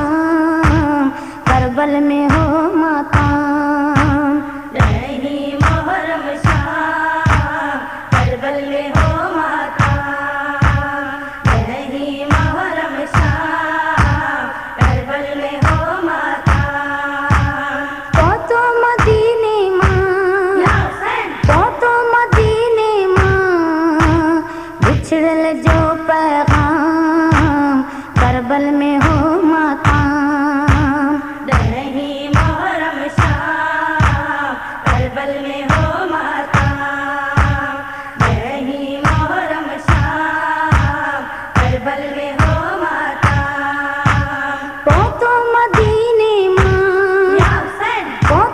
शाम करबल में हो माकाम। नहीं मुहर्रम शाम करबल में हो माकाम। नहीं मुहर्रम शाम करबल में हो माकाम। तो मदीने मां, या हुसैन तो मदीने मां, बिछड़ल जो पैगाम करबल में हो माकाम। नहीं मुहर्रम शाम करबल में हो माकाम। नहीं मुहर्रम शाम करबल में हो माकाम। तो मदीने मां, या हुसैन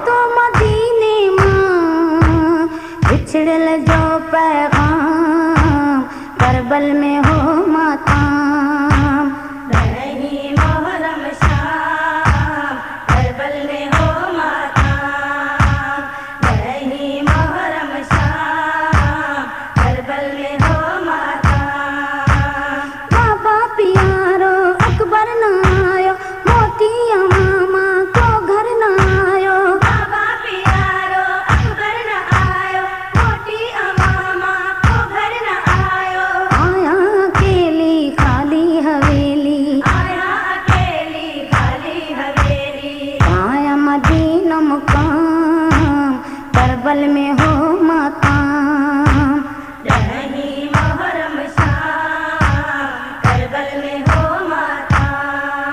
तो मदीने मां, बिछड़ल जो पैगाम करबल में हो माकाम। नहीं मुहर्रम शाम करबल में हो माकाम। नहीं मुहर्रम शाम करबल में हो माकाम। बाबा प्यारो अकबर न आयो, मोती मामा को घर न आयो। बाबा प्यारो अकबर न आयो, मोटी अमामा को घर न आयो। आया अकेली खाली हवेली, आया अकेली खाली हवेली। आया मदीना मुकाम करबल में हो माकाम। नहीं मुहर्रम शाम करबल में हो माकाम।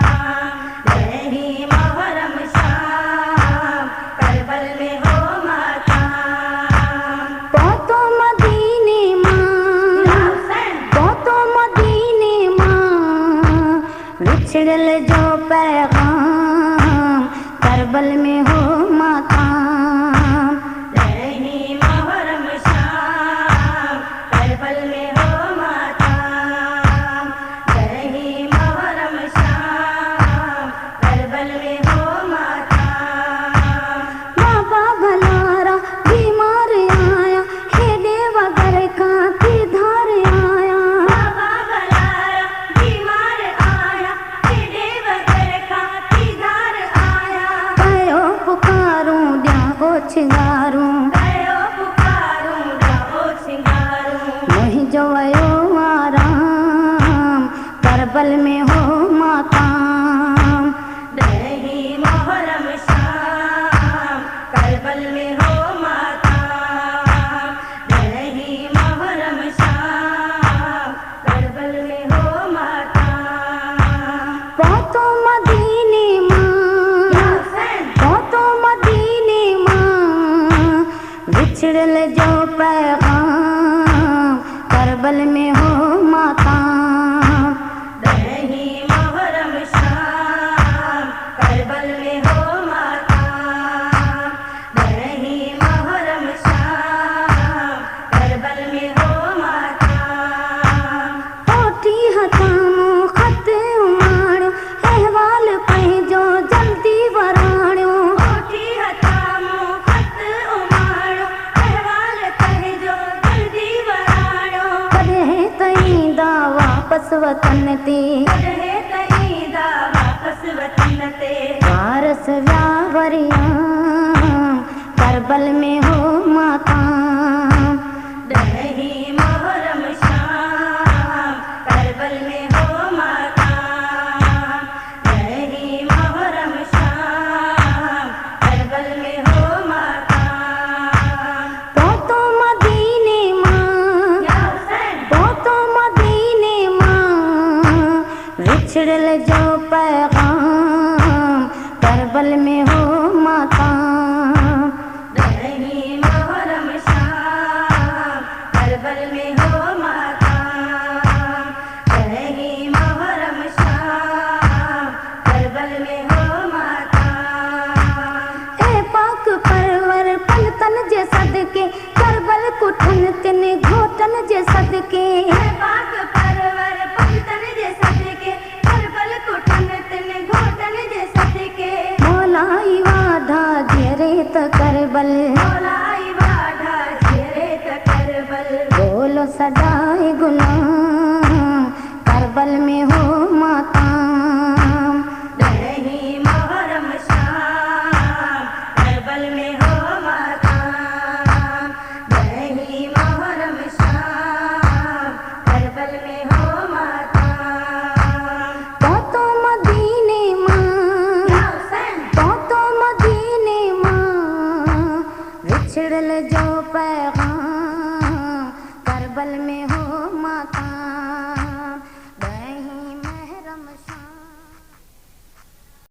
नहीं मुहर्रम शाम करबल में हो माकाम। तो मदीने मां, या हुसैन तो मदीने मां, बिछड़ल जो पैगाम करबल में हो माकाम। नहीं मुहर्रम शाम करबल में हो माकाम। नहीं मुहर्रम शाम करबल में हो माकाम। बाबा भलारा बीमार आया, खेदे वगर का धार आया। बाबा भलारा बीमार आया, तेरे बगैर खाती धार आया। कयो पुकारूं ॾियां छिंगारूं, कयो पुकारूं ॾाहो सिंगारूं। मुंहिंजो वयो आराम करबल में हो माकाम। नहीं मुहर्रम शाम करबल में हो माकाम। नहीं मुहर्रम शाम करबल में हो माकाम। तो मदीने मां, या हुसैन तो मदीने मां, बिछड़ल जो पैगाम करबल में हो माकाम। नहीं मुहर्रम शाम करबल में हो माकाम। नहीं मुहर्रम शाम करबल में हो माकाम। ओठी हथामो खत उमाड़ो, अहवाल पंहिंजो जल्दी वराणियो। ओठी हथामो खत उमाड़ो, अहवाल पंहिंजो जल्दी वराणो। कॾहिं तईंदा वापस वतन ते, कॾहिं तईंदा वापस वतन ते। वारस व्यावरियां करबल में हो माकाम। नहीं मुहर्रम शाम करबल में हो माकाम। नहीं मुहर्रम शाम करबल में हो माकाम। तो मदीने मां, या हुसैन तो मदीने मां, बिछड़ल जो पैगाम करबल में हो माकाम। नहीं मुहर्रम शाम करबल में हो माकाम। नहीं मुहर्रम शाम करबल में हो माकाम। ए पाक परवर पलतन जे सदके, करबल कुठन तिन घोटन जे सदके। पाक परवर पंतन जे सदके, करबल कुठन तिन घोटन जे सदके। मौलाई वाधा जेरे त करबल, मौलाई वाढा जेरे त करबल। बोलो सदाए गुलाम करबल में हो माकाम। नहीं چھڑ لے جو پیغام